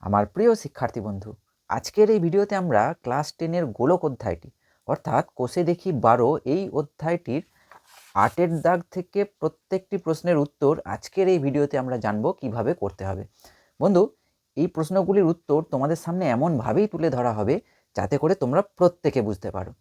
আমার প্রিয় শিক্ষার্থী বন্ধু, আজকের এই ভিডিওতে আমরা ক্লাস 10-এর গোলক অধ্যায়টি অর্থাৎ কোষে দেখি 12 এই অধ্যায়টির 8-এর দাগ থেকে প্রত্যেকটি প্রশ্নের উত্তর আজকের এই ভিডিওতে আমরা জানব কিভাবে করতে হবে। বন্ধু, এই প্রশ্নগুলির উত্তর তোমাদের সামনে এমনভাবেই তুলে ধরা হবে যাতে করে তোমরা প্রত্যেকে বুঝতে পারো।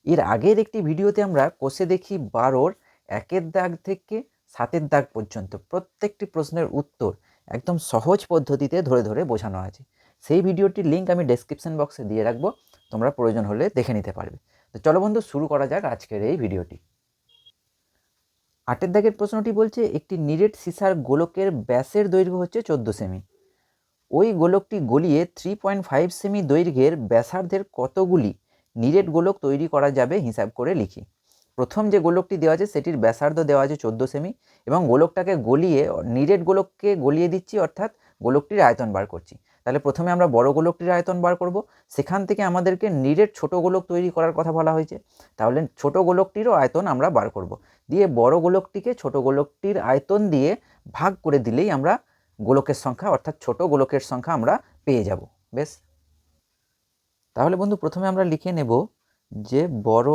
এর আগের একটি ভিডিওতে আমরা কোষে দেখি 12-র 1-এর দাগ থেকে 7-এর দাগ পর্যন্ত প্রত্যেকটি প্রশ্নের উত্তর একদম সহজ পদ্ধতিতে ধরে ধরে বোঝানো আছে। সেই ভিডিওটির লিঙ্ক আমি ডেসক্রিপশন বক্সে দিয়ে রাখবো, তোমরা প্রয়োজন হলে দেখে নিতে পারবে। তো চলো বন্ধু, শুরু করা যাক আজকের এই ভিডিওটি। 8-এর দাগের প্রশ্নটি বলছে, একটি নিরেট সীসার গোলকের ব্যাসের দৈর্ঘ্য হচ্ছে 14 সেমি। ওই গোলকটি গলিয়ে 3.5 সেমি দৈর্ঘ্যের ব্যাসার্ধের কতগুলি নিরেট গোলক তৈরি করা যাবে হিসাব করে লিখি। প্রথম যে গোলকটি দেওয়া আছে সেটির ব্যাসার্ধ দেওয়া আছে 14 সেমি এবং গোলকটাকে গলিয়ে নিরেট গোলককে গলিয়ে দিচ্ছি, অর্থাৎ গোলকটির আয়তন বার করছি। তাহলে প্রথমে আমরা বড় গোলকটির আয়তন বার করব, সেখান থেকে আমাদেরকে নিরেট ছোট গোলক তৈরি করার কথা বলা হয়েছে, তাহলে ছোট গোলকটিরও আয়তন আমরা বার করব। দিয়ে বড় গোলকটিকে ছোট গোলকটির আয়তন দিয়ে ভাগ করে দিলেই আমরা গোলকের সংখ্যা অর্থাৎ ছোট গোলকের সংখ্যা আমরা পেয়ে যাব। বেশ, তাহলে বন্ধু প্রথমে আমরা লিখে নেব যে বড়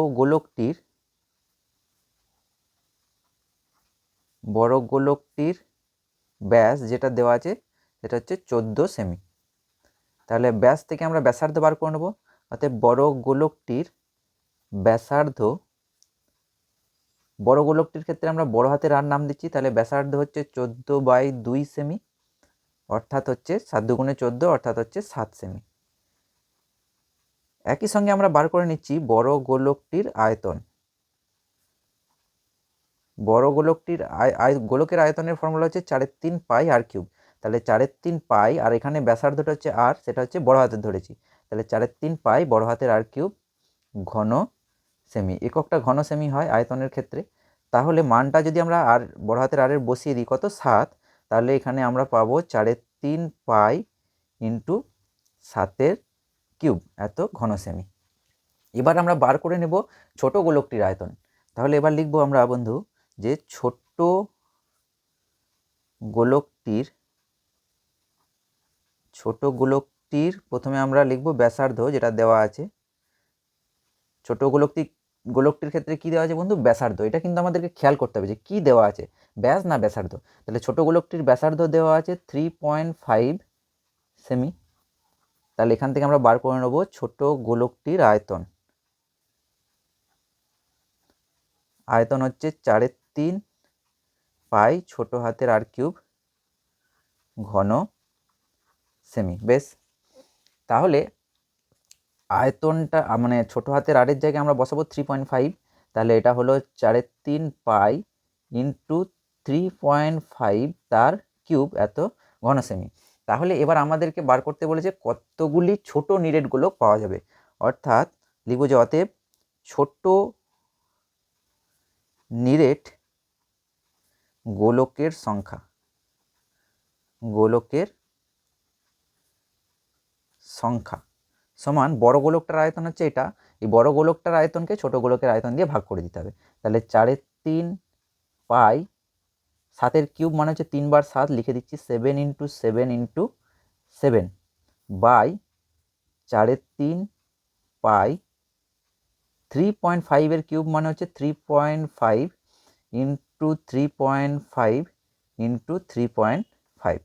গোলকটির ব্যাস যেটা দেওয়া আছে সেটা হচ্ছে 14 সেমি। তাহলে ব্যাস থেকে আমরা ব্যাসার্ধ বার করে নেব, অর্থাৎ বড় গোলকটির ব্যাসার্ধ, বড় গোলকটির ক্ষেত্রে আমরা বড় হাতের আর নাম দিচ্ছি, তাহলে ব্যাসার্ধ হচ্ছে 14/2 সেমি, অর্থাৎ হচ্ছে 7 দুগুণে 14 অর্থাৎ হচ্ছে 7 সেমি। একই সঙ্গে আমরা বার করে নিচ্ছি বড় গোলকটির আয়তন। বড় গোলকটির গোলকের আয়তনের ফর্মুলা হচ্ছে 4/3 পাই আর কিউব। তাহলে 4/3 পাই, আর এখানে ব্যাসার্ধটা হচ্ছে আর, সেটা হচ্ছে বড় হাতের ধরেছি, তাহলে 4/3 পাই বড় হাতের আর কিউব ঘন সেমি। এককটা ঘন সেমি হয় আয়তনের ক্ষেত্রে। তাহলে মানটা যদি আমরা আর বড় হাতের আরের বসিয়ে দিই কত 7, তাহলে এখানে আমরা পাবো 4/3 পাই ইন্টু 7-এর কিউব এত ঘন সেমি। এবার আমরা বার করে নেব ছোট গোলকটির আয়তন। তাহলে এবার লিখবো আমরা বন্ধু যে ছোট গোলকটির প্রথমে আমরা লিখব ব্যাসার্ধ যেটা দেওয়া আছে। ছোট গোলকটির ক্ষেত্রে কি দেওয়া আছে বন্ধু? ব্যাসার্ধ। এটা কিন্তু আমাদেরকে খেয়াল করতে হবে যে কি দেওয়া আছে, ব্যাস না ব্যাসার্ধ। তাহলে ছোট গোলকটির ব্যাসার্ধ দেওয়া আছে 3.5 সেমি। তাহলে এখান থেকে আমরা বার করে নেব ছোট গোলকটির আয়তন। আয়তন হচ্ছে 4/3 পাই ছোট হাতের আর কিউব ঘন সেমি। বেশ, তাহলে আয়তনটা মানে ছোট হাতের আরের জায়গায় আমরা বসাবো 3.5, তাহলে এটা হলো 4/3 পাই ইন্টু 3.5 তার কিউব এত ঘন সেমি। তাহলে এবার আমাদেরকে বার করতে বলেছে কতগুলি ছোট নিরেট গোলক পাওয়া যাবে, অর্থাৎ লিখব যে অতএব ছোট নিরেট গোলকের সংখ্যা সমান বড় গোলকটার আয়তন হচ্ছে এটা, এই বড় গোলকটার আয়তনকে ছোট গোলকের আয়তন দিয়ে ভাগ করে দিতে হবে। তাহলে 4/3 পাই 7-এর কিউব মানে হচ্ছে 3 বার 7, লিখে দিচ্ছি 7 ইন্টু 7 ইন্টু 7 বাই 4/3 পাই 3.5-এর কিউব মানে হচ্ছে 3.5 ইন্টু 3.5 ইন্টু 3.5।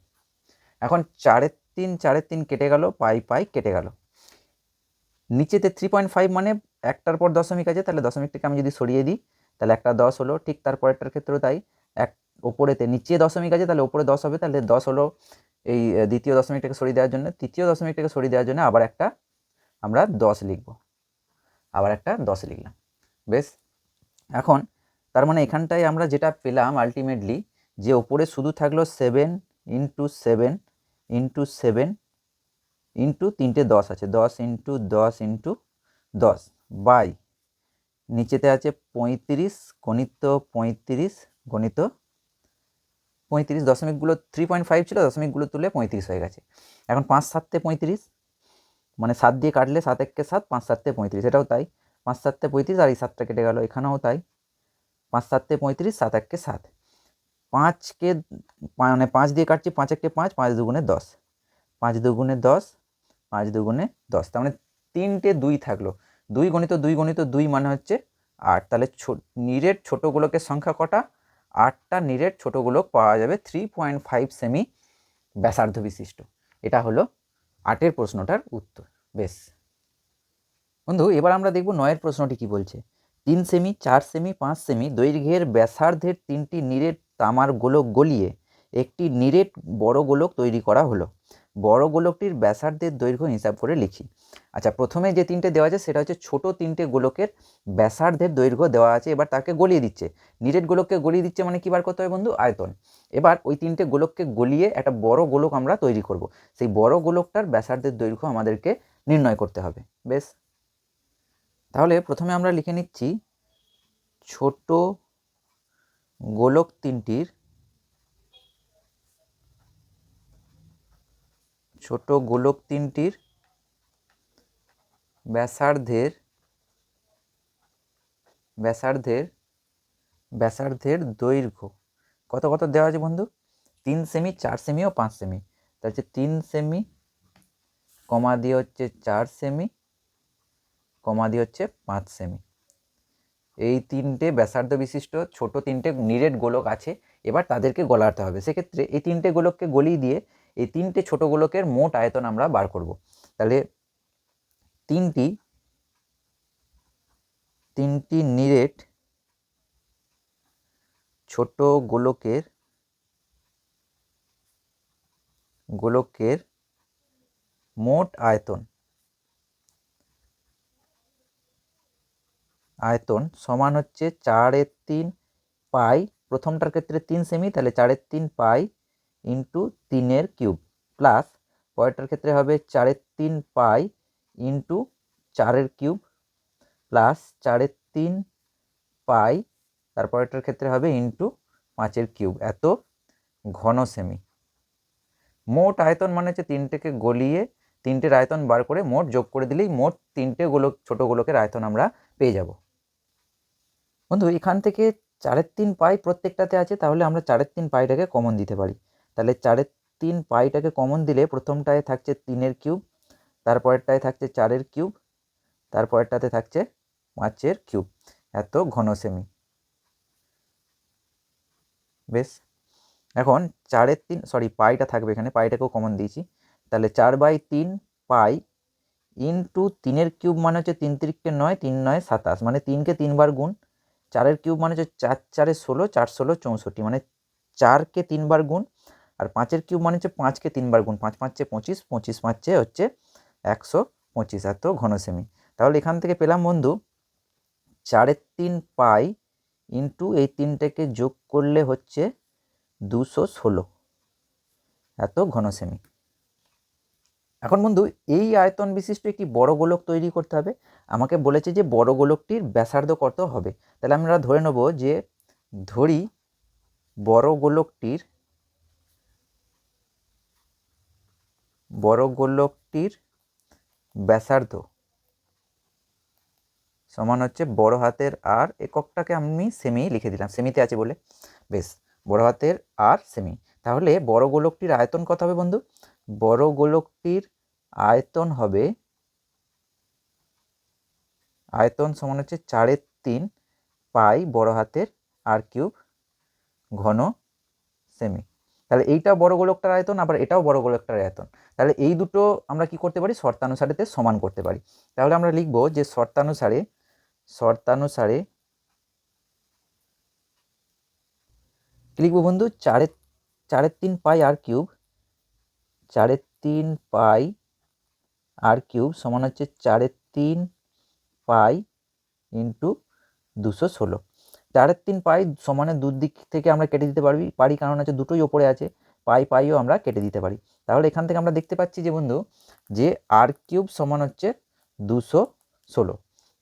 এখন 4/3 কেটে গেল, পাই কেটে গেল। নিচেতে 3.5 মানে একটার পর দশমিক আছে, তাহলে দশমিকটাকে আমি যদি সরিয়ে দিই তাহলে একটা 10 হলো। ঠিক তারপরেরটার ক্ষেত্রেও তাই, এক ওপরেতে নিচে দশমিক আছে তাহলে ওপরে 10 হবে, তাহলে 10 হলো এই দ্বিতীয় দশমিকটাকে সরিয়ে দেওয়ার জন্য। তৃতীয় দশমিকটাকে সরিয়ে দেওয়ার জন্য আবার একটা আমরা 10 লিখব, আবার একটা 10 লিখলাম। বেশ, এখন তার মানে এখানটায় আমরা যেটা পেলাম আলটিমেটলি, যে ওপরে শুধু থাকলো 7 ইন্টু 7 ইন্টু 7 ইন্টু 3টে 10 আছে, 10 ইন্টু 10 ইন্টু 10 বাই নিচেতে আছে 35 গণিত 35 গণিত 35। দশমিকগুলো 3.5 ছিল, দশমিকগুলো তুলে 35 হয়ে গেছে। এখন 5 7 35, মানে 7 দিয়ে কাটলে 7 1 7, 5 7 35, এটাও তাই 5 7 35, আর এই 7টা কেটে গেল, এখানেও তাই 5 7 35, 7 1 7। 5কে মানে 5 দিয়ে কাটছি, 5 1 5, 5 2 10, 5 দুগুণে 10, 5 দুগুণে 10, তার মানে 3টে 2 থাকলো। 2 গণিত 2 গণিত 2 মানে হচ্ছে 8। তাহলে নিরেট ছোট গোলকের সংখ্যা কটা? 8টা নিরেট ছোট গোলক পাওয়া যাবে 3.5 সেমি ব্যাসার্ধ বিশিষ্ট। এটা হলো 8এর প্রশ্নটার উত্তর। বেশ বন্ধু, এবার আমরা দেখব 9এর প্রশ্নটি কি বলছে। 3 সেমি, 4 সেমি, 5 সেমি দৈর্ঘ্যের ব্যাসার্ধের 3টি নিরেট তামার গোলক গলিয়ে একটি নিরেট বড় গোলক তৈরি করা হলো। বড় গোলকটির ব্যাসার্ধের দৈর্ঘ্য হিসাব করে লিখি। আচ্ছা, প্রথমে যে 3টে দেওয়া আছে সেটা হচ্ছে ছোট 3টে গোলকের ব্যাসার্ধের দৈর্ঘ্য দেওয়া আছে, এবার তাকে গলিয়ে দিচ্ছে। নিরেট গোলককে গলিয়ে দিচ্ছে মানে কি বার করতে হবে বন্ধু? আয়তন। এবার ওই 3টে গোলককে গলিয়ে একটা বড় গোলক আমরা তৈরি করব। সেই বড় গোলকটার ব্যাসার্ধের দৈর্ঘ্য আমাদেরকে নির্ণয় করতে হবে। বেশ, তাহলে প্রথমে আমরা লিখে নিচ্ছি ছোট গোলক তিনটির ব্যাসার্ধের দৈর্ঘ্য কত কত দেওয়া আছে বন্ধু? 3 সেমি, 4 সেমি ও 5 সেমি। তা হচ্ছে 3 সেমি কমা দিয়ে হচ্ছে 4 সেমি কমা দিয়ে হচ্ছে 5 সেমি। এই 3টে ব্যাসার্ধ বিশিষ্ট ছোট 3টে নিরেট গোলক আছে, এবার তাদেরকে গলাতে হবে। সেক্ষেত্রে এই 3টে গোলককে গলিয়ে দিয়ে এই 3টে ছোট গোলকের মোট আয়তন আমরা বার করব। তাহলে তিনটি নিরেট ছোট গোলকের মোট আয়তন সমান হচ্ছে 4/3 পাই। প্রথমটার ক্ষেত্রে 3 সেমি, তাহলে 4/3 পাই ইন্টু 3 কিউব, প্লাস পরেরটার ক্ষেত্রে হবে 4/3 পাই ইন্টু 4 কিউব, প্লাস 4/3 পাই, তারপরেরটার ক্ষেত্রে হবে ইন্টু 5 কিউব, এত ঘন সেমি। মোট আয়তন মানে হচ্ছে 3টেকে গলিয়ে 3টের আয়তন বার করে মোট যোগ করে দিলেই মোট 3টে গোলক ছোট গোলকের আয়তন আমরা পেয়ে যাব। বন্ধু, এখান থেকে 4/3 পাই প্রত্যেকটাতে আছে, তাহলে আমরা 4/3 পাইটাকে কমন দিতে পারি। তাহলে 4/3 পাইটাকে কমন দিলে প্রথমটায় থাকছে 3 কিউব, তারপরেরটায় থাকছে 4 কিউব, তারপরেরটাতে থাকছে 5 কিউব, এত ঘন সেমি। বেশ, এখন 4/3 পাইটা থাকবে এখানে, পাইটাকেও কমন দিয়েছি। তাহলে 4/3 পাই ইন্টু 3 কিউব মানে হচ্ছে 3 3 9, 3 9 27, মানে 3কে 3 বার গুণ। 4 কিউব মানে হচ্ছে 4 4 16, 4 16 64, মানে 4কে 3 বার গুণ। আর 5 কিউব মানে হচ্ছে 5কে 3 বার গুণ, 5 5 25, 25 5 হচ্ছে 125, এত ঘন সেমি। তাহলে এখান থেকে পেলাম বন্ধু 4/3 পাই ইন্টু এই 3টেকে যোগ করলে হচ্ছে 216, এত ঘন সেমি। এখন বন্ধু, এই আয়তন বিশিষ্ট একটি বড় গোলক তৈরি করতে হবে। আমাকে বলেছে যে বড় গোলকটির ব্যাসার্ধ কত হবে। তাহলে আমরা ধরে নেব যে বড় গোলকটির ব্যাসার্ধ সমান হচ্ছে বড় হাতের আর, এককটাকে আমি সেমি লিখে দিলাম, সেমিতে আছে বলে। বেশ, বড় হাতের আর সেমি। তাহলে বড় গোলকটির আয়তন কত হবে বন্ধু? বড় গোলকটির আয়তন সমান হচ্ছে 4/3 পাই বড় হাতের আর কিউব ঘন সেমি। তাহলে এইটা বড় গোলকটার আয়তন, আবার এটাও বড় গোলকটার আয়তন। তাহলে এই দুটো আমরা কি করতে পারি? শর্তানুসারেতে সমান করতে পারি। তাহলে আমরা লিখব যে শর্তানুসারে কি লিখবো বন্ধু? 4/3 পাই আর কিউব, 4/3 পাই আর কিউব সমান হচ্ছে 4/3 পাই ইন্টু 216। 4/3 পাই সমানের দুদিক থেকে আমরা কেটে দিতে পারি, কারণ হচ্ছে দুটোই ওপরে আছে, পাইও আমরা কেটে দিতে পারি। তাহলে এখান থেকে আমরা দেখতে পাচ্ছি যে বন্ধু যে আর কিউব সমান হচ্ছে 216।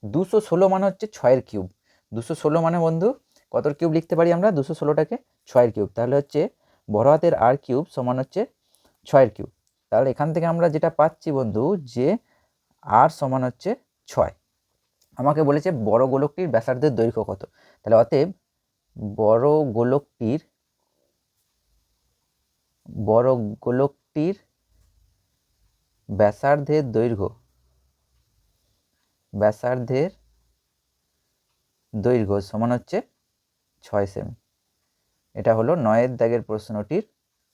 216 মানে হচ্ছে 6 কিউব। 216 মানে বন্ধু কত কিউব লিখতে পারি আমরা? 216টাকে 6 কিউব। তাহলে হচ্ছে বড় হাতের আর কিউব সমান হচ্ছে 6 কিউব। তাহলে এখান থেকে আমরা যেটা পাচ্ছি বন্ধু যে আর সমান হচ্ছে 6। আমাকে বলেছে বড় গোলকটির ব্যাসার্ধের দৈর্ঘ্য কত। তাহলে অতএব বড় গোলকটির ব্যাসার্ধের দৈর্ঘ্য সমান হচ্ছে 6 সেমি। এটা হলো 9 দাগের প্রশ্নটির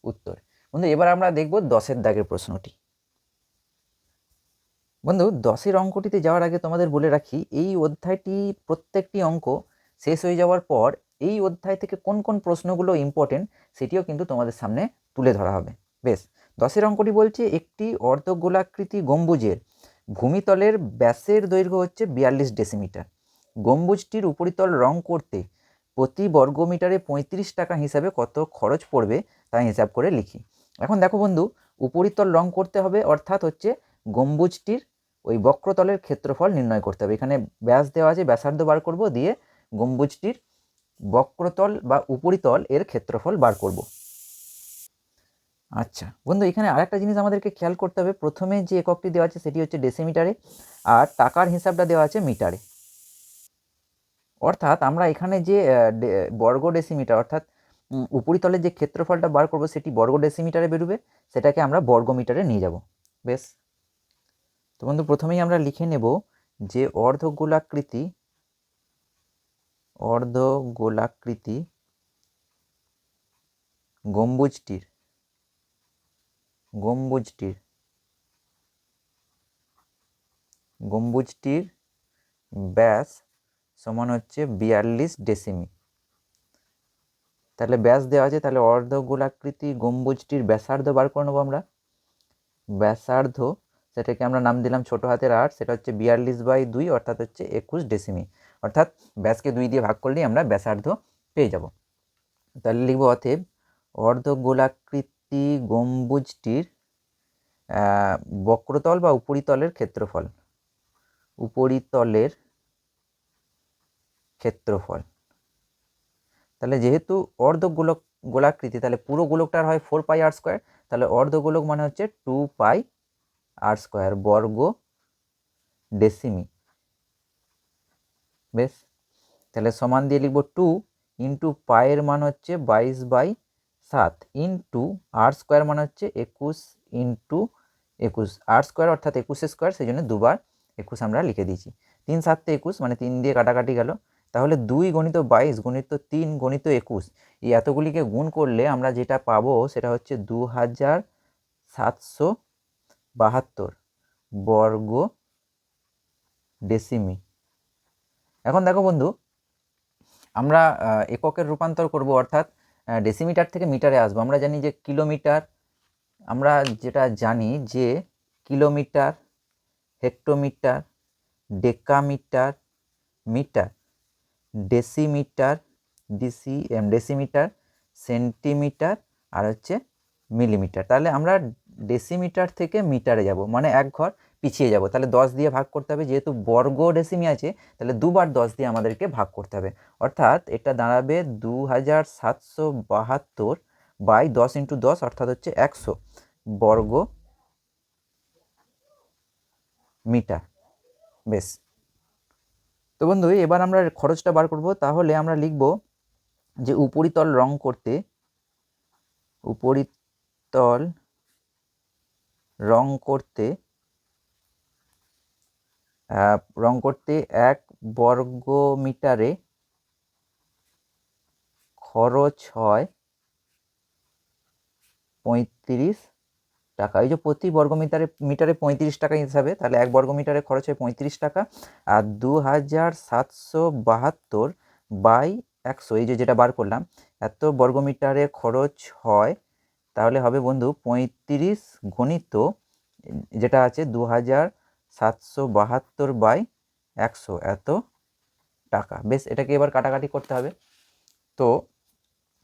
উত্তর। বন্ধু এবার আমরা দেখব 10 দাগের প্রশ্নটি। বন্ধু 10 অঙ্কটিতে যাওয়ার আগে তোমাদের বলে রাখি, এই অধ্যায়টি প্রত্যেকটি অঙ্ক শেষ হয়ে যাওয়ার পর এই অধ্যায় থেকে কোন কোন প্রশ্নগুলো ইম্পর্টেন্ট সেটিও কিন্তু তোমাদের সামনে তুলে ধরা হবে। বেশ, 10 অঙ্কটি বলছে একটি অর্ধগোলাকৃতি গম্বুজের ভূমিতলের ব্যাসের দৈর্ঘ্য হচ্ছে 42 ডেসিমিটার। গম্বুজটির উপরিতল রং করতে প্রতি বর্গমিটারে 35 টাকা হিসাবে কত খরচ পড়বে তা হিসাব করে লিখি। এখন দেখো বন্ধু, উপরিতল রং করতে হবে অর্থাৎ হচ্ছে গম্বুজটির ওই বক্রতলের ক্ষেত্রফল নির্ণয় করতে হবে। এখানে ব্যাস দেওয়া আছে, ব্যাসার্ধ বার করব, দিয়ে গম্বুজটির বক্রতল বা উপরিতল এর ক্ষেত্রফল বার করব। আচ্ছা বন্ধু, এখানে আরেকটা জিনিস আমাদেরকে খেয়াল করতে হবে। প্রথমে যে এককটি দেওয়া আছে সেটি হচ্ছে ডেসিমিটারে, আর টাকার হিসাবটা দেওয়া আছে মিটারে। অর্থাৎ আমরা এখানে যে বর্গ ডেসিমিটার অর্থাৎ উপরিতলের যে ক্ষেত্রফলটা বার করব সেটি বর্গ ডেসিমিটারে বেরোবে, সেটাকে আমরা বর্গমিটারে নিয়ে যাব। বেশ, তো বন্ধু প্রথমেই আমরা লিখে নেব যে অর্ধগোলাকৃতি গম্বুজটির ব্যাস সমান হচ্ছে 42 ডেসিমি। তাহলে ব্যাস দেওয়া আছে, তাহলে অর্ধগোলাকৃতি গম্বুজটির ব্যাসার্ধ বার করে নেবো আমরা। ব্যাসার্ধ, সেটাকে আমরা নাম দিলাম ছোট হাতের 8, সেটা হচ্ছে 42/2 অর্থাৎ হচ্ছে 21 ডেসিমি। অর্থাৎ ব্যাসকে 2 দিয়ে ভাগ করলেই আমরা ব্যাসার্ধ পেয়ে যাব। তাহলে লিখব অতএব অর্ধগোলাকৃতি গম্বুজটির বক্রতল বা উপরিতলের ক্ষেত্রফল তাহলে যেহেতু গোলাকৃতি, তাহলে পুরো গোলকটার হয় 4πr², তাহলে অর্ধগোলক মানে হচ্ছে 2πr² বর্গ ডেসিমি। বেশ, তাহলে সমান দিয়ে লিখব 2 ইন্টু পায়ের মান হচ্ছে 22/7 ইন্টু r² মানে হচ্ছে 21 ইন্টু 21, r² অর্থাৎ 21² সেই জন্য 2 বার 21 আমরা লিখে দিয়েছি। 3 7 21 মানে 3 দিয়ে কাটাকাটি গেল। তাহলে 2 × 22 × 3 × 21, এই এতগুলিকে গুণ করলে আমরা যেটা পাবো সেটা হচ্ছে 2772 বর্গ ডেসিমি। এখন দেখো বন্ধু, আমরা এককের রূপান্তর করব, অর্থাৎ ডেসিমিটার থেকে মিটারে আসবো। আমরা জানি যে কিলোমিটার, আমরা যেটা জানি যে kilometre, hectometre, decametre, metre, decimetre, decimetre, centimetre আর হচ্ছে মিলিমিটার। তাহলে আমরা ডেসিমিটার থেকে মিটারে যাব, মানে এক ঘর পিছিয়ে যাব। তাহলে 10 দিয়ে ভাগ করতে হবে, যেহেতু বর্গ ডেসিমি আছে তাহলে 2 বার 10 দিয়ে আমাদেরকে ভাগ করতে হবে। অর্থাৎ এটা দাঁড়াবে 2772/10 × 10 অর্থাৎ হচ্ছে 100 বর্গ মিটার। বেশ, তো বন্ধু এবার আমরা খরচটা বার করব। তাহলে আমরা লিখব যে উপরিতল রং করতে 1 বর্গ মিটারে খরচ হয় 35 টাকা। এই যে প্রতি বর্গ মিটারে 35 টাকা হিসাবে, তাহলে 1 বর্গ মিটারে খরচ হয় 35 টাকা। আর 2772/100, এই যেটা বার করলাম, এত বর্গ মিটারে খরচ হয়, তাহলে হবে বন্ধু 35 গুণিত যেটা আছে 2772/100 এত টাকা। বেশ, এটাকে এবার কাটাকাটি করতে হবে। তো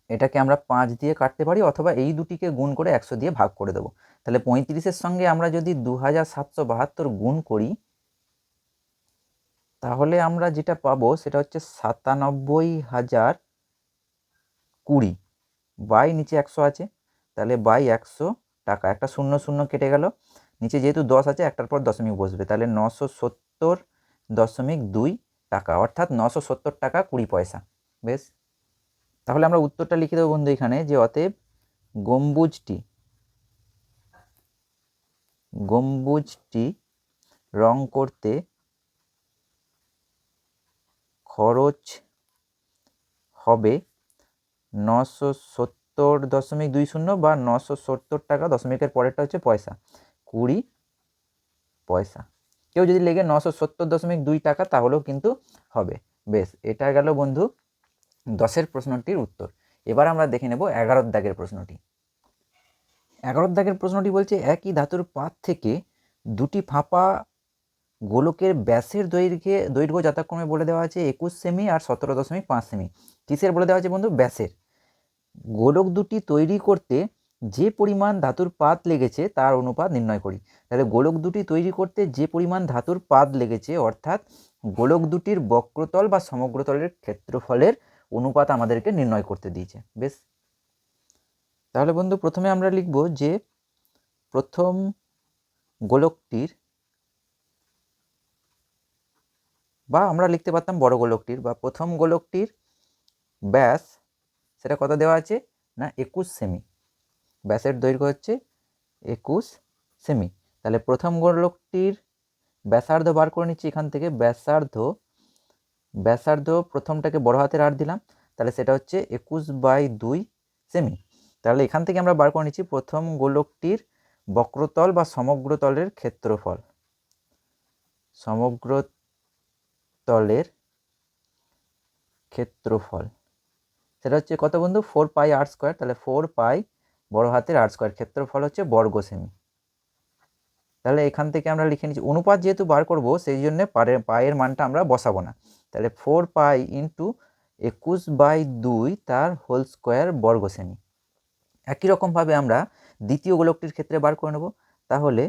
এটাকে আমরা 5 দিয়ে কাটতে পারি, অথবা এই দুটিকে গুণ করে 100 দিয়ে ভাগ করে দেবো। তাহলে 35-এর সঙ্গে আমরা যদি 2772 গুণ করি, তাহলে আমরা যেটা পাবো সেটা হচ্ছে 97,020 বাই নিচে 100 আছে, তাহলে বাই 100 টাকা। একটা 0 কেটে গেল, নিচে যেহেতু 10 আছে একটার পর দশমিক বসবে, তাহলে 970.2 টাকা, অর্থাৎ 970 টাকা 20 পয়সা। বেশ, তাহলে আমরা উত্তরটা লিখে দেবো বন্ধু এখানে, যে অতএব গম্বুজটি রং করতে খরচ হবে 970.20 বা 970 টাকা, দশমিকের পরেরটা হচ্ছে পয়সা, 20 পয়সা। কেউ যদি লেগে 970.2 টাকা তাহলেও কিন্তু হবে। বেশ, এটা গেল বন্ধু 10-এর প্রশ্নটির উত্তর। এবার আমরা দেখে নেব 11-র দাগের প্রশ্নটি। 11-র দাগের প্রশ্নটি বলছে একই ধাতুর পাত থেকে দুটি ফাঁপা গোলকের ব্যাসের দৈর্ঘ্য যথাক্রমে বলে দেওয়া আছে 21 সেমি আর 17.5 সেমি। কিসের বলে দেওয়া আছে বন্ধু? ব্যাসের। গোলক দুটি তৈরি করতে যে পরিমাণ ধাতুর পাত লেগেছে তার অনুপাত নির্ণয় করি। তাহলে গোলক দুটি তৈরি করতে যে পরিমাণ ধাতুর পাত লেগেছে, অর্থাৎ গোলক দুটির বক্রতল বা সমগ্রতলের ক্ষেত্রফলের অনুপাত আমাদেরকে নির্ণয় করতে দিয়েছে। বেশ, তাহলে বন্ধু প্রথমে আমরা লিখব যে প্রথম গোলকটির, বা আমরা লিখতে পারতাম বড় গোলকটির, বা প্রথম গোলকটির ব্যাস সেটা কত দেওয়া আছে না 21 সেমি। ব্যাসের দৈর্ঘ্য হচ্ছে 21 সেমি। তাহলে প্রথম গোলকটির ব্যাসার্ধ বার করে নিচ্ছি এখান থেকে। ব্যাসার্ধ প্রথমটাকে বড় হাতের আর দিলাম, তাহলে সেটা হচ্ছে 21/2 সেমি। তাহলে এখান থেকে আমরা বার করে নিচ্ছি প্রথম গোলকটির বক্রতল বা সমগ্রতলের ক্ষেত্রফল। সমগ্রতলের ক্ষেত্রফল সেটা হচ্ছে কত বন্ধু? 4πr²। তাহলে 4π বড় হাতের r², ক্ষেত্রফল হচ্ছে বর্গ সেমি। তাহলে এখান থেকে আমরা লিখে নিচ্ছি, অনুপাত যেহেতু বার করব সেই জন্য পায়ের মানটা আমরা বসাবো না। তাহলে 4π × 21/2 তার হোল স্কোয়ার বর্গ সেমি। একই রকমভাবে আমরা দ্বিতীয় গোলকটির ক্ষেত্রে বার করে নেব। তাহলে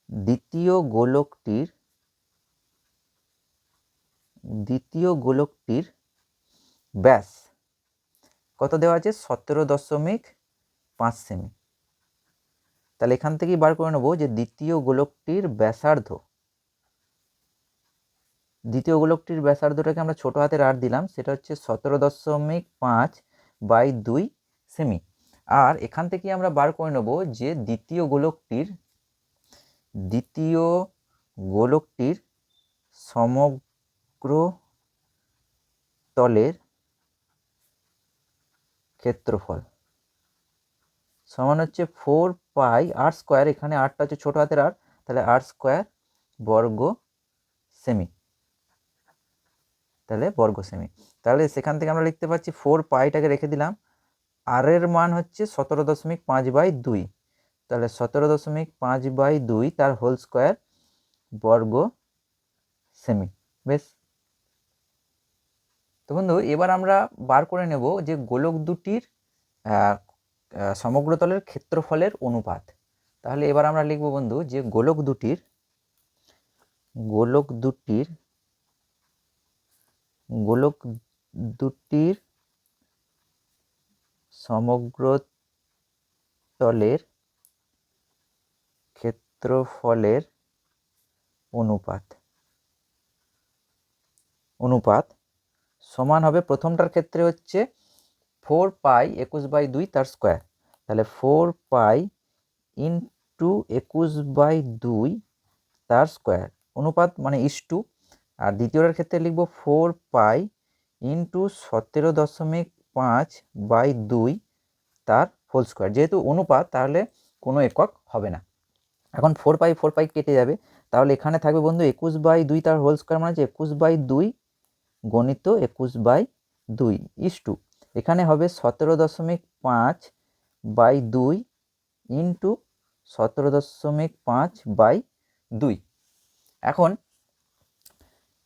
দ্বিতীয় গোলকটির ব্যাস কত দেওয়া আছে? 17.5 সেমি। তাহলে এখান থেকেই বার করে নেব যে দ্বিতীয় গোলকটির ব্যাসার্ধটাকে আমরা ছোট হাতের আর দিলাম, সেটা হচ্ছে 17.5/2 সেমি। আর এখান থেকে আমরা বার করে নেব যে দ্বিতীয় গোলকটির সমগ্রতলের ক্ষেত্রফল সমান হচ্ছে 4πr², এখানে আরটা হচ্ছে ছোট হাতের আর, তাহলে r² বর্গ সেমি। তাহলে বর্গ সেমি। তাহলে সেখান থেকে আমরা লিখতে পাচ্ছি 4πটাকে রেখে দিলাম, আর এর মান হচ্ছে 17.5/2। তাহলে 17.5/2 তার হোল স্কোয়ার বর্গ সেমি। বেশ, তো বন্ধু এবার আমরা বার করে নেব যে গোলক দুটির সমগ্রতলের ক্ষেত্রফলের অনুপাত। তাহলে এবার আমরা লিখব বন্ধু যে গোলক দুটির সমগ্রতলের ক্ষেত্রফলের অনুপাত সমান হবে, প্রথমটার ক্ষেত্রে হচ্ছে 4π 21/2 তার স্কোয়ার। তাহলে 4π × 21/2 তার স্কোয়ার, অনুপাত মানে ইস্টু। আর দ্বিতীয়টার ক্ষেত্রে লিখব 4π × 17.5/2 তার হোল স্কোয়ার। যেহেতু অনুপাত তাহলে কোনো একক হবে না। এখন 4π কেটে যাবে, তাহলে এখানে থাকবে বন্ধু 21/2 তার হোল স্কোয়ার, মানে হচ্ছে 21/2 গণিত 21/2 ইস্টু এখানে হবে 17.5/2 × 17.5/2। এখন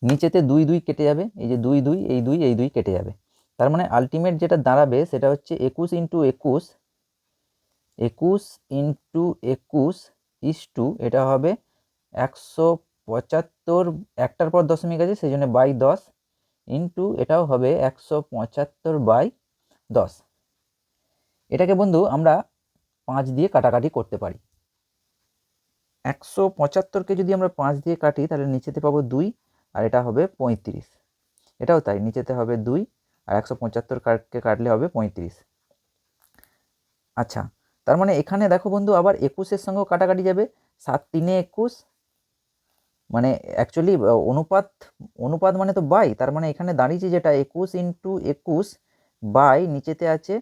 নিচেতে 2 2 কেটে যাবে, এই যে 2 2, এই 2 এই 2 কেটে যাবে। তার মানে আলটিমেট যেটা দাঁড়াবে সেটা হচ্ছে 21 × 21 ইস্টু এটা হবে 175, একটার পর দশমিক আছে সেই জন্য 10 ইন্টু এটাও হবে 175/10। এটাকে বন্ধু আমরা 5 দিয়ে কাটাকাটি করতে পারি। 175কে যদি আমরা 5 দিয়ে কাটি তাহলে নিচেতে পাবো 2 আর এটা হবে 35। এটাও তাই, নিচেতে হবে 2 আর 175কে কাটলে হবে 35। আচ্ছা, তার মানে এখানে দেখো বন্ধু আবার 21-এর সঙ্গেও কাটাকাটি যাবে, 7 3 21, মানে অ্যাকচুয়ালি অনুপাত অনুপাত মানে তো বাই, তার মানে এখানে দাঁড়িয়েছে যেটা 21 ইন্টু 21 বাই নিচেতে আছে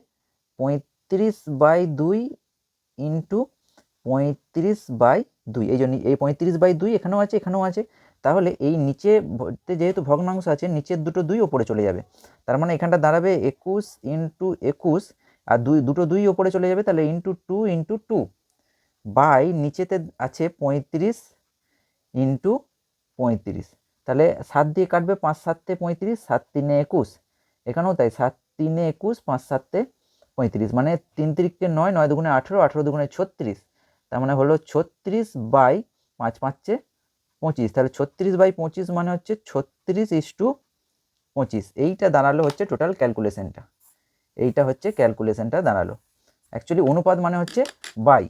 35/2 ইন্টু 35/2, এই জন্য এই 35/2 এখানেও আছে এখানেও আছে, তাহলে এই নিচে যেহেতু ভগ্নাংশ আছে নিচের দুটো 2 ওপরে চলে যাবে, তার মানে এখানটা দাঁড়াবে 21 ইন্টু 21 আর দুটো 2 ওপরে চলে যাবে, তাহলে ইন্টু 2 ইন্টু 2 বাই নিচেতে আছে 35 ইন্টু 35, তাহলে 7 দিয়ে কাটবে, 5 7 35, 7 3 21, এখানেও তাই 7 3 21, 5 7 35, মানে 3 3 9, 9 2 18, 18 2 36, তার মানে হলো 36/5 5 25, তাহলে 36/25 মানে হচ্ছে 36:25, এইটা দাঁড়ালো হচ্ছে টোটাল ক্যালকুলেশনটা, এইটা হচ্ছে ক্যালকুলেশনটা দাঁড়ালো। অ্যাকচুয়ালি অনুপাত মানে হচ্ছে বাই,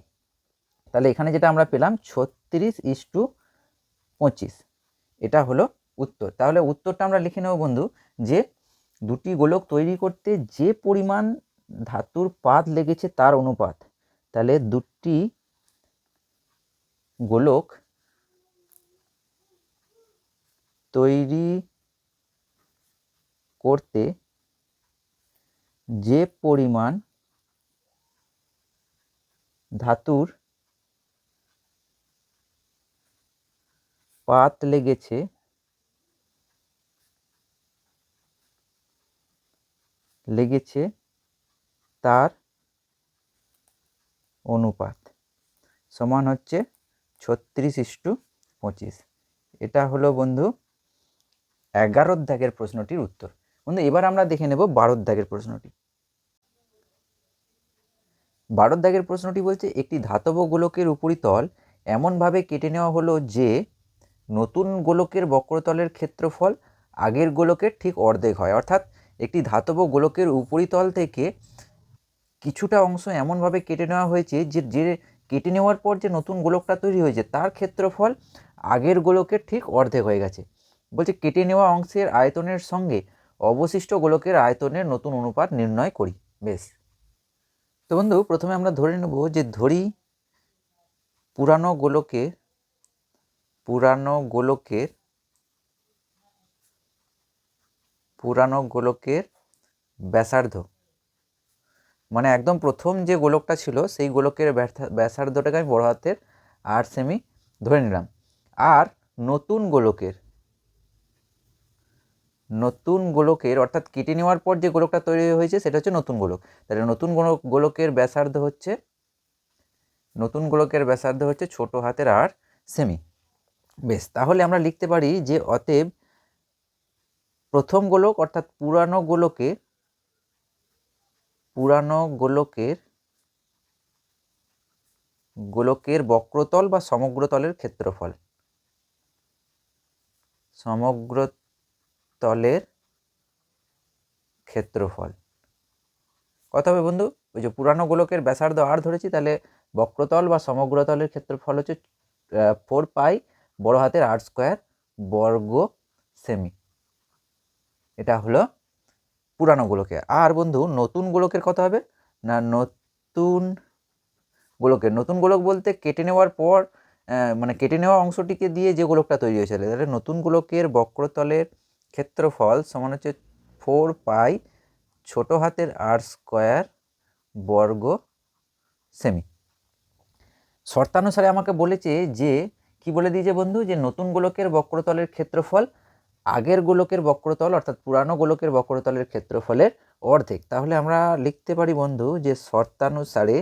তাহলে এখানে যেটা আমরা পেলাম 36:25, এটা হলো উত্তর। তাহলে উত্তরটা আমরা লিখে নেব বন্ধু, যে দুটি গোলক তৈরি করতে যে পরিমাণ ধাতুর পাত লেগেছে তার অনুপাত, তাহলে দুটি গোলক তৈরি করতে যে পরিমাণ ধাতুর পাত লেগেছে তার অনুপাত সমান হচ্ছে 36:25। এটা হলো বন্ধু 11 দাগের প্রশ্নটির উত্তর। বন্ধু এবার আমরা দেখে নেব 12 দাগের প্রশ্নটি। 12 দাগের প্রশ্নটি বলছে একটি ধাতব গোলকের উপরিতল এমনভাবে কেটে নেওয়া হলো যে নতুন গোলকের বক্রতলের ক্ষেত্রফল আগের গোলকের ঠিক অর্ধেক হয়। অর্থাৎ একটি ধাতব গোলকের উপরিতল থেকে কিছুটা অংশ এমনভাবে কেটে নেওয়া হয়েছে যে কেটে নেওয়ার পর যে নতুন গোলকটা তৈরি হয়েছে তার ক্ষেত্রফল আগের গোলকের ঠিক অর্ধেক হয়ে গেছে। বলছে কেটে নেওয়া অংশের আয়তনের সঙ্গে অবশিষ্ট গোলকের আয়তনের নতুন অনুপাত নির্ণয় করি। বেশ, তো বন্ধু প্রথমে আমরা ধরে নেব যে ধরি পুরানো গোলকের ব্যাসার্ধ, মানে একদম প্রথম যে গোলকটা ছিল সেই গোলকের ব্যাসার্ধটাকে আমি বড় হাতের 8 সেমি ধরে নিলাম। আর নতুন গোলকের অর্থাৎ কেটে নেওয়ার পর যে গোলকটা তৈরি হয়েছে সেটা হচ্ছে নতুন গোলক, তাহলে নতুন গোলকের ব্যাসার্ধ হচ্ছে ছোট হাতের 8 সেমি। বেশ, তাহলে আমরা লিখতে পারি যে অতএব প্রথম গোলক অর্থাৎ পুরানো গোলকের বক্রতল বা সমগ্রতলের ক্ষেত্রফল, কত হবে বন্ধু? ওই যে পুরানো গোলকের ব্যাসার্ধ আর ধরেছি, তাহলে বক্রতল বা সমগ্রতলের ক্ষেত্রফল হচ্ছে 4 পাই বড় হাতের 8 স্কোয়ার বর্গ সেমি। এটা হলো পুরানো গোলকের। আর বন্ধু নতুন গোলকের কত হবে না, নতুন গোলক বলতে কেটে নেওয়ার পর মানে কেটে নেওয়া অংশটিকে দিয়ে যে গোলকটা তৈরি হয়েছিল, তাহলে নতুন গোলকের বক্রতলের ক্ষেত্রফল সমান হচ্ছে 4 পাই ছোট হাতের 8 স্কোয়ার বর্গ সেমি। শর্তানুসারে আমাকে বলেছে যে কি বলে দিয়েছে বন্ধু, যে নতুন গোলকের বক্রতলের ক্ষেত্রফল আগের গোলকের বক্রতল অর্থাৎ পুরানো গোলকের বক্রতলের ক্ষেত্রফলের অর্ধেক। তাহলে আমরা লিখতে পারি বন্ধু যে শর্তানুসারে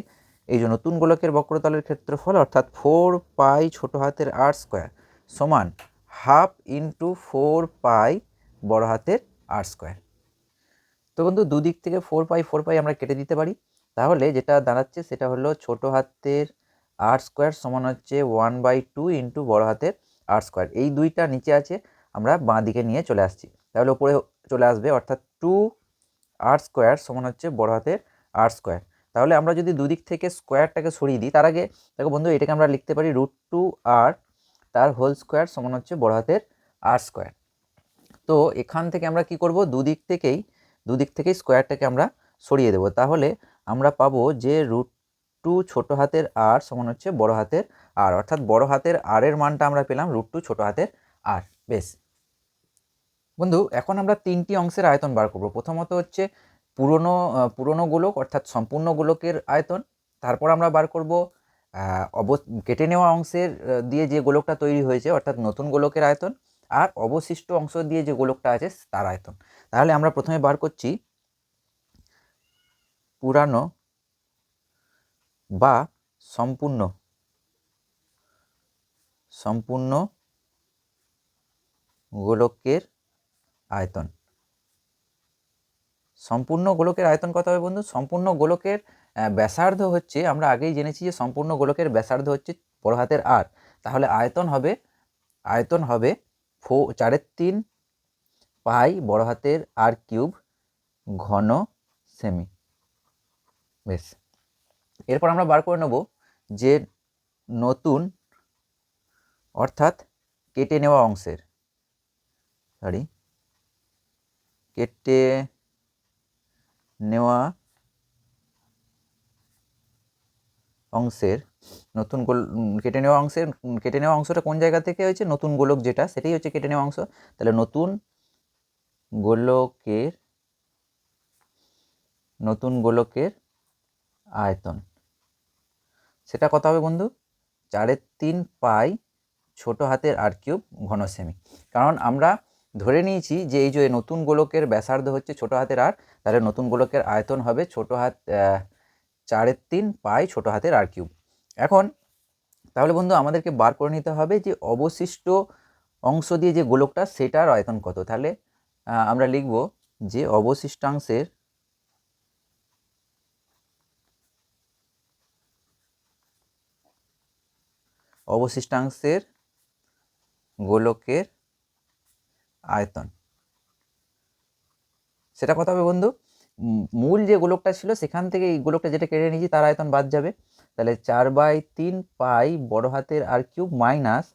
এই যে নতুন গোলকের বক্রতলের ক্ষেত্রফল অর্থাৎ 4 পাই ছোট হাতের 8 স্কোয়ার সমান হাফ ইন্টু 4 পাই বড় হাতের 8 স্কোয়ার। তো বন্ধু দুদিক থেকে 4 পাই আমরা কেটে দিতে পারি, তাহলে যেটা দাঁড়াচ্ছে সেটা হলো ছোট হাতের 8 স্কোয়ার সমান হচ্ছে 1/2 ইন্টু বড় হাতের 8 স্কোয়ার। এই দুইটা নিচে আছে, আমরা বাঁ দিকে নিয়ে চলে আসছি, তাহলে উপরে চলে আসবে, অর্থাৎ 2r স্কোয়ার সমান হচ্ছে বড় হাতের 8 স্কোয়ার। তাহলে আমরা যদি দুদিক থেকে স্কোয়ারটাকে সরিয়ে দিই, তার আগে দেখো বন্ধু এটাকে আমরা লিখতে পারি √2r তার হোল স্কোয়ার সমান হচ্ছে বড় হাতের 8 স্কোয়ার। তো এখান থেকে আমরা কি করব, দুদিক থেকেই স্কোয়ারটাকে আমরা সরিয়ে দেব, তাহলে আমরা পাবো যে টু ছোটো হাতের আর সমান হচ্ছে বড় হাতের আর, অর্থাৎ বড় হাতের আর এর মানটা আমরা পেলাম √2 ছোটো হাতের আর। বেশ বন্ধু, এখন আমরা তিনটি অংশের আয়তন বার করব। প্রথমত হচ্ছে পুরনো গোলক অর্থাৎ সম্পূর্ণ গোলকের আয়তন, তারপর আমরা বার করব কেটে নেওয়া অংশের দিয়ে যে গোলকটা তৈরি হয়েছে অর্থাৎ নতুন গোলকের আয়তন, আর অবশিষ্ট অংশ দিয়ে যে গোলকটা আছে তার আয়তন। তাহলে আমরা প্রথমে বার করছি পুরানো বা সম্পূর্ণ গোলকের আয়তন। সম্পূর্ণ গোলকের আয়তন কত হবে বন্ধু? সম্পূর্ণ গোলকের ব্যাসার্ধ হচ্ছে, আমরা আগেই জেনেছি যে সম্পূর্ণ গোলকের ব্যাসার্ধ হচ্ছে বড় হাতের আর, তাহলে আয়তন হবে 4/3 পাই বড় হাতের আর কিউব ঘন সেমি। বেশ, এরপর আমরা বার করে নেব যে নতুন অর্থাৎ কেটে নেওয়া অংশের কেটে নেওয়া অংশের কেটে নেওয়া অংশটা কোন জায়গা থেকে হয়েছে? নতুন গোলক যেটা, সেটাই হচ্ছে কেটে নেওয়া অংশ। তাহলে নতুন গোলকের আয়তন সেটা কত হবে বন্ধু? 4/3 পাই ছোটো হাতের আর কিউব ঘন সেমি। কারণ আমরা ধরে নিয়েছি যে এই যে নতুন গোলকের ব্যাসার্ধ হচ্ছে ছোটো হাতের আর, তাহলে নতুন গোলকের আয়তন হবে 4/3 পাই ছোটো হাতের আর কিউব। এখন তাহলে বন্ধু আমাদেরকে বার করে নিতে হবে যে অবশিষ্ট অংশ দিয়ে যে গোলকটা সেটার আয়তন কত। তাহলে আমরা লিখব যে অবশিষ্টাংশের গোলকের আয়তন সেটা কত হবে বন্ধু? মূল যে গোলকটা ছিল সেখান থেকে এই গোলকটা যেটা কেটে নিয়েছি তার আয়তন বাদ যাবে। তাহলে 4/3 পাই বড় হাতের আর কিউব মাইনাস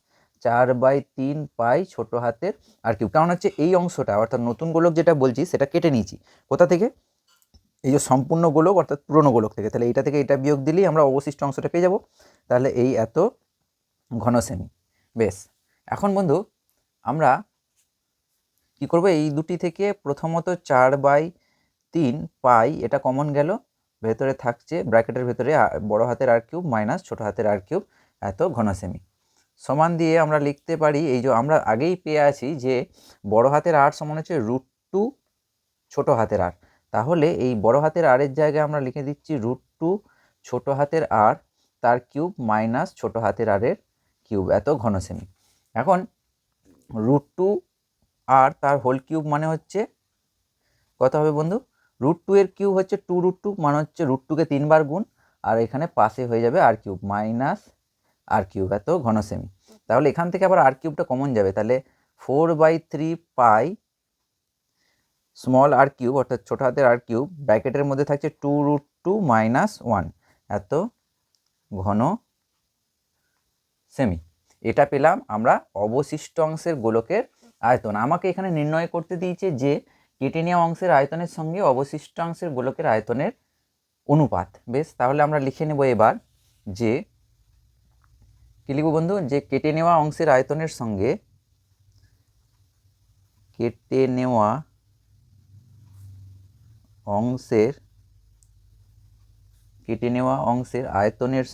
4/3 পাই ছোটো হাতের আর কিউব। কারণ হচ্ছে এই অংশটা অর্থাৎ নতুন গোলক যেটা বলছি সেটা কেটে নিয়েছি কোথা থেকে? এই যে সম্পূর্ণ গোলক অর্থাৎ পুরনো গোলক থেকে। তাহলে এইটা থেকে এটা বিয়োগ দিলেই আমরা অবশিষ্ট অংশটা পেয়ে যাব। তাহলে এই এত ঘন সেমি। বেশ, এখন বন্ধু আমরা কি করব? এই দুটি থেকে প্রথমত 4/3 পাই এটা কমন গেল, ভেতরে থাকছে ব্র্যাকেটের ভেতরে বড় হাতের আর কিউব মাইনাস ছোটো হাতের আর কিউব এত ঘন সেমি সমান দিয়ে আমরা লিখতে পারি, এই যে আমরা আগেই পেয়ে আছি যে বড় হাতের আর সমান হচ্ছে √2 ছোটো হাতের আর। তাহলে এই বড় হাতের আর এর জায়গায় আমরা লিখে দিচ্ছি √2 ছোটো হাতের আর তার কিউব মাইনাস ছোটো হাতের আর এর কিউব এত ঘন সেমি। এখন √2 আর তার হোল কিউব মানে হচ্ছে কত হবে বন্ধু? √2 এর কিউব হচ্ছে 2√2 মানে হচ্ছে √2 কে 3 বার গুণ, আর এখানে পাশে হয়ে যাবে আর কিউব মাইনাস আর কিউব এত ঘন সেমি। তাহলে এখান থেকে আবার আর কিউবটা কমন যাবে, তাহলে 4/3 পাই স্মল আর কিউব অর্থাৎ ছোটো হাতের আর কিউব ব্র্যাকেটের মধ্যে থাকছে 2√2 মাইনাস 1 এত ঘন সেমি। এটা পেলাম আমরা অবশিষ্ট অংশের গোলকের আয়তন। আমাকে এখানে নির্ণয় করতে দিয়েছে যে কেটে নেওয়া অংশের আয়তনের সঙ্গে অবশিষ্ট অংশের গোলকের আয়তনের অনুপাত। বেশ, তাহলে আমরা লিখে নেব এবার যে কি লিখব বন্ধু? যে কেটে নেওয়া অংশের আয়তনের সঙ্গে কেটে নেওয়া অংশের আয়তনের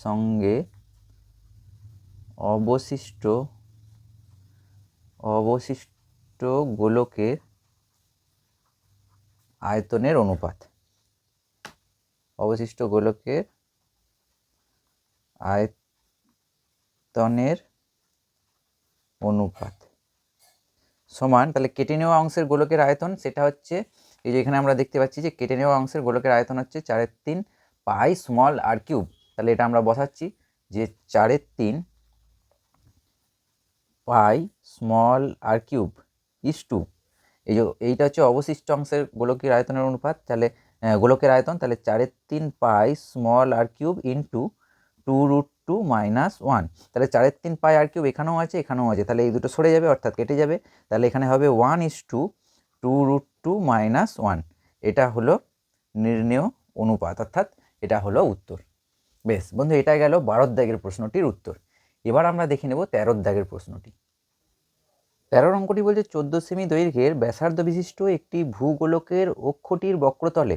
সঙ্গে অবশিষ্ট গোলকের আয়তনের অনুপাত। অবশিষ্ট গোলকের আয়তনের অনুপাত সমান, তাহলে কেটে নেওয়া অংশের গোলকের আয়তন সেটা হচ্ছে এই যে এখানে আমরা দেখতে পাচ্ছি যে কেটে নেওয়া অংশের গোলকের আয়তন হচ্ছে 4/3 পাই স্মল আর কিউব। তাহলে এটা আমরা বসাচ্ছি যে 4/3 pi small r cube is to এইটা হচ্ছে অবশিষ্ট অংশের গোলকের আয়তনের অনুপাত, তাহলে গোলকের আয়তন, তাহলে 4/3 pi small r cube into 2√2 minus 1। তাহলে 4/3 পাই আর কিউব এখানেও আছে এখানেও আছে, তাহলে এই দুটো সরে যাবে অর্থাৎ কেটে যাবে। তাহলে এখানে হবে 1:2√2 2-1, এটা হলো নির্ণেয় অনুপাত, অর্থাৎ এটা হলো উত্তর। বেশ বন্ধু, এটা গেল 12 দাগের প্রশ্নটির উত্তর। এবার আমরা দেখে নেব 13 দাগের প্রশ্নটি। 13 অঙ্কটি বলছে 14 সেমি দৈর্ঘ্যের ব্যাসার্ধ বিশিষ্ট একটি ভূগোলকের অক্ষটির বক্রতলে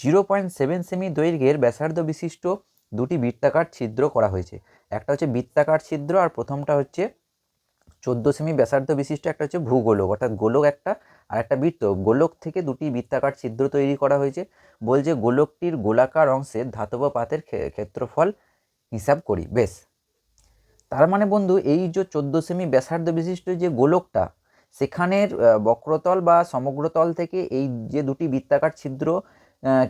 0.7 সেমি দৈর্ঘ্যের ব্যাসার্ধ বিশিষ্ট দুটি বৃত্তাকার ছিদ্র করা হয়েছে। একটা হচ্ছে বৃত্তাকার ছিদ্র আর প্রথমটা হচ্ছে 14 সেমি ব্যাসার্ধ বিশিষ্ট একটা হচ্ছে ভূগোলক, অর্থাৎ গোলক একটা আর একটা বৃত্ত। গোলক থেকে দুটি বৃত্তাকার ছিদ্র তৈরি করা হয়েছে। বলছে গোলকটির গোলাকার অংশের ধাতব পাতের ক্ষেত্রফল হিসাব করি। বেশ, তার মানে বন্ধু এই যে 14 সেমি ব্যাসার্ধ বিশিষ্ট যে গোলকটা, সেখানের বক্রতল বা সমগ্রতল থেকে এই যে দুটি বৃত্তাকার ছিদ্র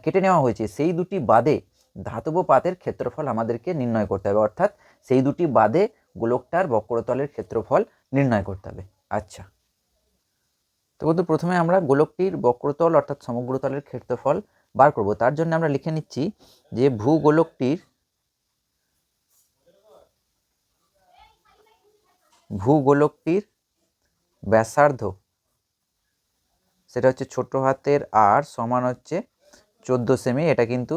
কেটে নেওয়া হয়েছে, সেই দুটি বাদে ধাতব পাতের ক্ষেত্রফল আমাদেরকে নির্ণয় করতে হবে, অর্থাৎ সেই দুটি বাদে গোলকটার বক্রতলের ক্ষেত্রফল নির্ণয় করতে হবে। আচ্ছা, তো বন্ধু প্রথমে আমরা গোলকটির বক্রতল অর্থাৎ সমগ্রতলের ক্ষেত্রফল বার করব। তার জন্য আমরা লিখে নিচ্ছি যে ভূগোলকটির ব্যাসার্ধ, সেটা হচ্ছে ছোট হাতের আর সমান হচ্ছে 14 সেমি, এটা কিন্তু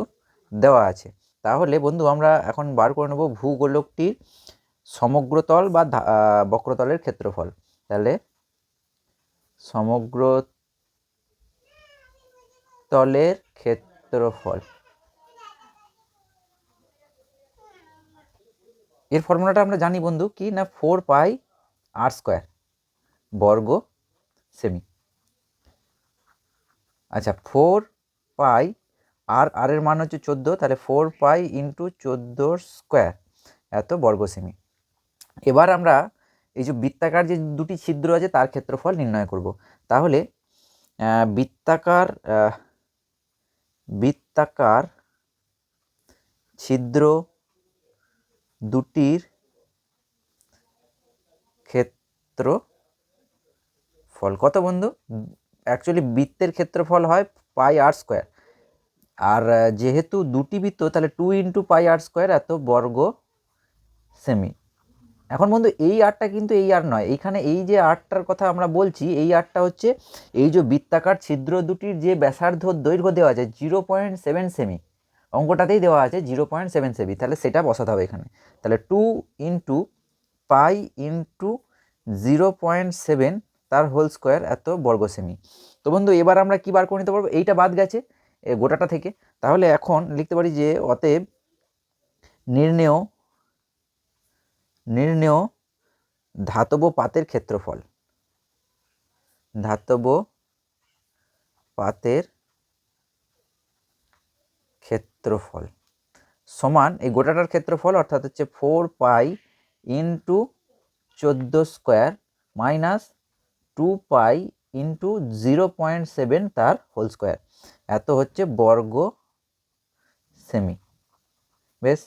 দেওয়া আছে। তাহলে বন্ধু আমরা এখন বার করে নেব ভূগোলকটির সমগ্রতল বা বক্রতলের ক্ষেত্রফল। তাহলে সমগ্রতলের ক্ষেত্রফল, এর ফর্মুলাটা আমরা জানি বন্ধু, কি না 4πr² বর্গ সেমি। আচ্ছা, 4π আর এর মান হচ্ছে 14, তাহলে 4π × 14² এত বর্গ সেমি। এবার আমরা এই যে বৃত্তাকার যে দুটি ছিদ্র আছে তার ক্ষেত্রফল নির্ণয় করব। তাহলে বৃত্তাকার ছিদ্র দুটির ক্ষেত্রফল কত বন্ধু? অ্যাকচুয়ালি বৃত্তের ক্ষেত্রফল হয় πr², আর যেহেতু দুটি বৃত্ত তাহলে 2 × πr² এত বর্গ সেমি। এখন বন্ধু এই আরটা কিন্তু এই আর নয়, এইখানে এই যে আরটার কথা আমরা বলছি, এই আরটা হচ্ছে এই যে বৃত্তাকার ছিদ্র দুটির যে ব্যাসার্ধ দৈর্ঘ্য দেওয়া আছে 0.7 সেমি, অঙ্কটাতেই দেওয়া আছে 0.7 সেমি, তাহলে সেটা বসাতে হবে এখানে। তাহলে 2 × π × 0.7 তার হোল স্কোয়ার এত বর্গ সেমি। তো বন্ধু এবার আমরা কি বার করে নিতে পারবো? এইটা বাদ গেছে গোটাটা থেকে। তাহলে এখন লিখতে পারি যে অতএব নির্ণেয় ধাতব পাতের ক্ষেত্রফল, ধাতব পাতের ক্ষেত্রফল সমান এই গোটাটার ক্ষেত্রফল, অর্থাৎ হচ্ছে 4π × 14² মাইনাস 2π × 0.7 তার হোল স্কোয়ার এত হচ্ছে বর্গ সেমি। বেশ,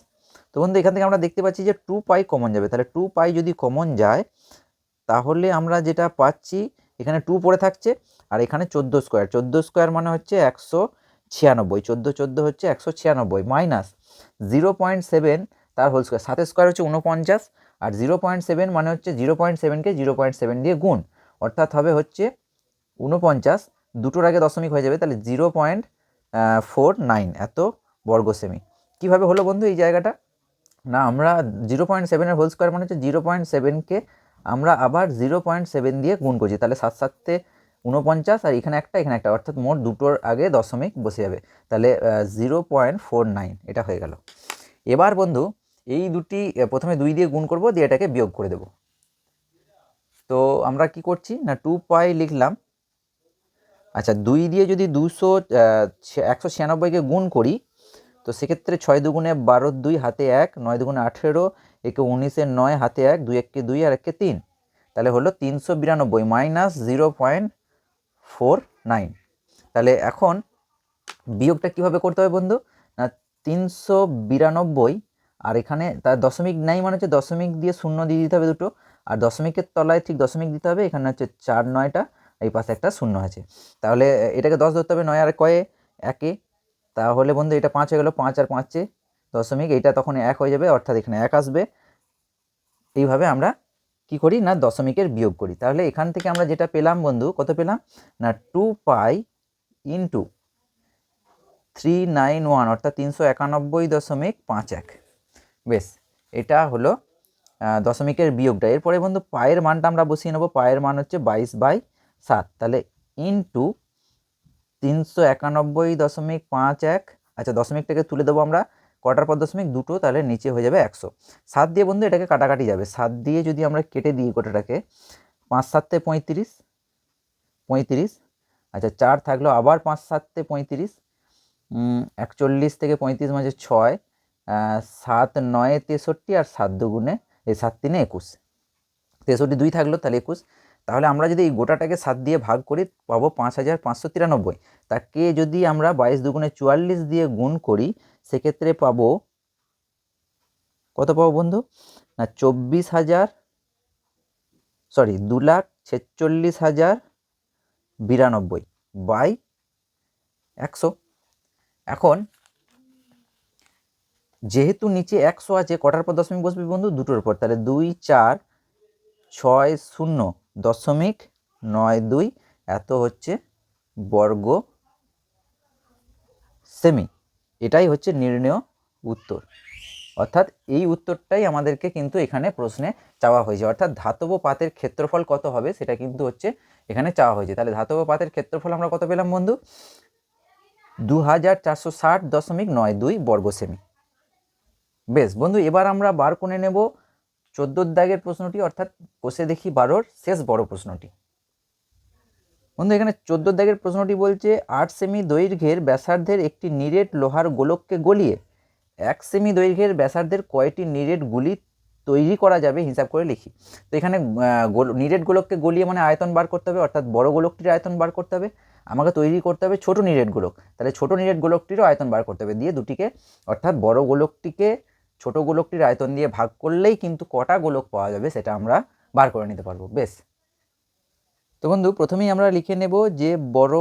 তো বন্ধু এখান থেকে আমরা দেখতে পাচ্ছি যে 2π কমন যাবে, তাহলে 2π যদি কমন যায় তাহলে আমরা যেটা পাচ্ছি এখানে 2 পড়ে থাকছে আর এখানে 14² 14² মানে হচ্ছে 196, 14 হচ্ছে 196 মাইনাস 0.7 তার হোল স্কোয়ার, 7 স্কোয়ার হচ্ছে 49 আর 0.7 মানে হচ্ছে 0.7কে 0.7 দিয়ে গুণ, অর্থাৎ হবে হচ্ছে 49, দুটোর আগে দশমিক হয়ে যাবে, তাহলে 0.49 এত বর্গ সেমি। কীভাবে হলো বন্ধু এই জায়গাটা? না, আমরা 0.7-এর হোল স্কোয়ার মানে হচ্ছে 0.7কে আমরা আবার 0.7 দিয়ে গুণ করছি, তাহলে 7 7 49 আর এখানে একটা, অর্থাৎ মোট দুটোর আগে দশমিক বসে যাবে, তাহলে 0.49 এটা হয়ে গেল। এবার বন্ধু এই দুটি প্রথমে 2 দিয়ে গুণ করব, দিয়ে এটাকে বিয়োগ করে দেব। তো আমরা কি করছি না 2π লিখলাম। আচ্ছা, 2 দিয়ে যদি 196কে গুণ করি তো সেক্ষেত্রে 6 দুগুণে 12, 2 হাতে 1, 9 দুগুণে 18, একে 19, 9 হাতে 1, 2 1কে 2 আর 1কে 3, তাহলে হলো 392 মাইনাস 0.49। তাহলে এখন বিয়োগটা কিভাবে করতে হবে বন্ধু? না 392 আর এখানে তার দশমিক নাই মানে হচ্ছে দশমিক দিয়ে শূন্য দিয়ে দিতে হবে দুটো, আর দশমিকের তলায় ঠিক দশমিক দিতে হবে, এখানে হচ্ছে 4 9টা, এই পাশে একটা শূন্য আছে, তাহলে এটাকে 10 ধরতে হবে, 9 আর কয়ে 1-এ, তাহলে বন্ধু এটা 5 হয়ে গেল, 5 আর 5-এ দশমিক, এইটা তখন 1 হয়ে যাবে, অর্থাৎ এখানে 1 আসবে। এইভাবে আমরা কী করি না দশমিকের বিয়োগ করি। তাহলে এখান থেকে আমরা যেটা পেলাম বন্ধু, কত পেলাম না 2 পাই ইন্টু 391 অর্থাৎ 391.51। বেশ, এটা হলো দশমিকের বিয়োগটা। এরপরে বন্ধু পায়ের মানটা আমরা বসিয়ে নেব। পায়ের মান হচ্ছে 22/7, তাহলে ইন্টু 391.51। আচ্ছা, দশমিকটাকে তুলে দেবো আমরা কটার পর দশমিক, দুটো, তাহলে নিচে হয়ে যাবে 100। 7 দিয়ে বন্ধু এটাকে কাটাকাটি যাবে। 7 দিয়ে যদি আমরা কেটে দিই গোটাটাকে, 5 7 35, 35। আচ্ছা, 4 থাকলো, আবার 5 7 35, 41 থেকে 35 মাঝে 6, 7 9 63, আর 7 2 7 3 21, 63 2 থাকলো, তাহলে 21। তাহলে আমরা যদি এই গোটাটাকে 7 দিয়ে ভাগ করি পাবো 5593। তাকে যদি আমরা 22 2 44 দিয়ে গুণ করি, সেক্ষেত্রে পাবো কত পাবো বন্ধু না 2,46,092 বাই 100। এখন যেহেতু নিচে 100 আছে, কটার পর দশমিক বসবে বন্ধু, দুটোর পর, তাহলে 2 4 6 0.92 এত হচ্ছে বর্গ সেমি। এটাই হচ্ছে নির্ণেয় উত্তর। অর্থাৎ এই উত্তরটাই আমাদেরকে কিন্তু এখানে প্রশ্নে চাওয়া হয়েছে। অর্থাৎ ধাতব পাতের ক্ষেত্রফল কত হবে সেটা কিন্তু হচ্ছে এখানে চাওয়া হয়েছে। তাহলে ধাতব পাতের ক্ষেত্রফল আমরা কত পেলাম বন্ধু, 2460.92 বর্গ সেমি। বেশ বন্ধু, এবার আমরা বার করে নেব 14 দাগের প্রশ্নটি, অর্থাৎ কষে দেখি 12-র শেষ বড় প্রশ্নটি। বন্ধু এখানে 14 দাগের প্রশ্নটি বলছে 8 সেমি দৈর্ঘ্যের ব্যাসার্ধের একটি নিরেট লোহার গোলককে গলিয়ে 1 সেমি দৈর্ঘ্যের ব্যাসার্ধের কয়টি নিরেট গুলি তৈরি করা যাবে হিসাব করে লিখি। তো এখানে নিরেট গোলককে গলিয়ে মানে আয়তন বার করতে হবে, অর্থাৎ বড় গোলকটির আয়তন বার করতে হবে। আমাকে তৈরি করতে হবে ছোট নিরেট গোলক, তাহলে ছোট নিরেট গোলকটিরও আয়তন বার করতে হবে। দিয়ে দুটিকে, অর্থাৎ বড় গোলকটিকে ছোট গোলকটির আয়তন দিয়ে ভাগ করলেই কিন্তু কটা গোলক পাওয়া যাবে সেটা আমরা বার করে নিতে পারবো। বেশ, তো বন্ধু প্রথমেই আমরা লিখে নেব যে বড়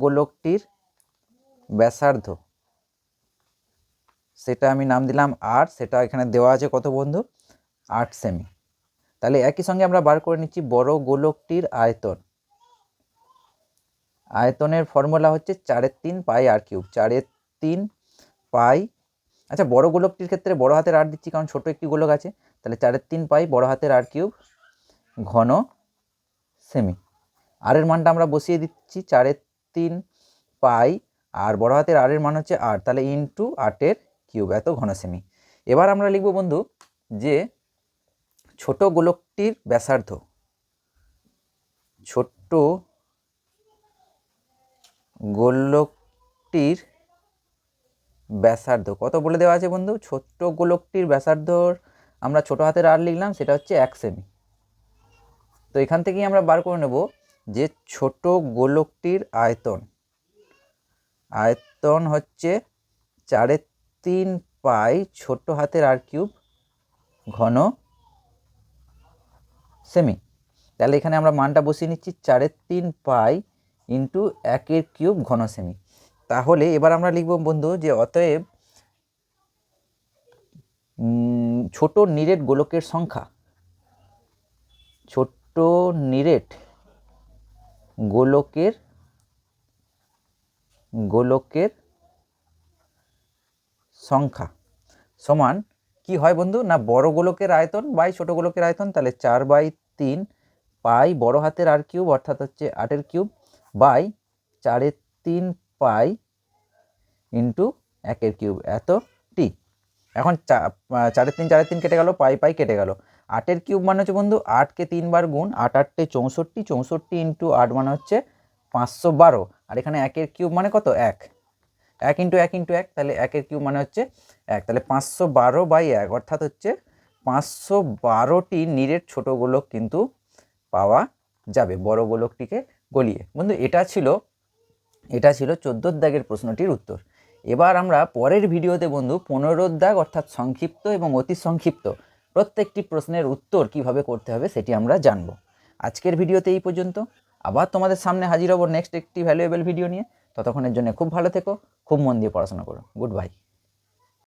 গোলকটির ব্যাসার্ধ, সেটা আমি নাম দিলাম 8, সেটা এখানে দেওয়া আছে কত বন্ধু 8 সেমি। তাহলে একই সঙ্গে আমরা বার করে নিচ্ছি বড় গোলকটির আয়তন। আয়তনের ফর্মুলা হচ্ছে 4/3 পাই r কিউব, 4/3 পাই। আচ্ছা, বড় গোলকটির ক্ষেত্রে বড় হাতের r দিচ্ছি কারণ ছোট একটি গোলক আছে, তাহলে 4/3 পাই বড় হাতের r কিউব ঘন সেমি। আর এর মানটা আমরা বসিয়ে দিচ্ছি 4/3 পাই, আর বড় হাতের আর এর মান হচ্ছে 8, তাহলে ইন্টু 8 কিউব এত ঘন সেমি। এবার আমরা লিখব বন্ধু যে ছোট গোলকটির ব্যাসার্ধ, ছোট্ট গোলকটির ব্যাসার্ধ কত বলে দেওয়া আছে বন্ধু, ছোট্ট গোলকটির ব্যাসার্ধর আমরা ছোট হাতের আর লিখলাম, সেটা হচ্ছে 1 সেমি। তো এখান থেকেই আমরা বার করে নেব যে ছোট গোলকটির আয়তন হচ্ছে 4/3 পাই ছোট হাতের আর কিউব ঘন সেমি। তাহলে এখানে আমরা মানটা বসিয়ে নিচ্ছি 4/3 পাই ইন্টু 1 কিউব ঘন সেমি। তাহলে এবার আমরা লিখব বন্ধু যে অতএব ছোট নিরেট গোলকের সংখ্যা, ছোট্ট নিরেট গোলকের সংখ্যা সমান কি হয় বন্ধু না বড় গোলকের আয়তন বাই ছোট গোলকের আয়তন, তাহলে 4/3 পাই বড় হাতের আর কিউব অর্থাৎ হচ্ছে 8 cube by 4/3 pi into 1 cube এত টি। এখন 4/3 কেটে গেল, পাই কেটে গেল। 8 কিউব মানে হচ্ছে বন্ধু 8কে 3 বার গুণ, 8 8 64, 64 ইন্টু 8 মানে হচ্ছে 512, আর এখানে 1 কিউব মানে কত 1 ইন্টু 1 ইন্টু 1, তাহলে 1 কিউব মানে হচ্ছে 1, তাহলে 512/1 অর্থাৎ হচ্ছে 512টি নিরেট ছোট গোলক কিন্তু পাওয়া যাবে বড় গোলকটিকে গলিয়ে। বন্ধু এটা ছিল 14 দাগের প্রশ্নটির উত্তর। এবার আমরা পরের ভিডিওতে বন্ধু 15 দাগ অর্থাৎ সংক্ষিপ্ত এবং অতি সংক্ষিপ্ত প্রত্যেকটি প্রশ্নের উত্তর কিভাবে করতে হবে সেটি আমরা জানব। আজকের ভিডিওতে এই পর্যন্ত, আবার তোমাদের সামনে হাজির হব নেক্সট একটি ভ্যালুয়েবল ভিডিও নিয়ে। ততক্ষণের জন্য খুব ভালো থেকো, খুব মন দিয়ে পড়াশোনা করো। Good bye.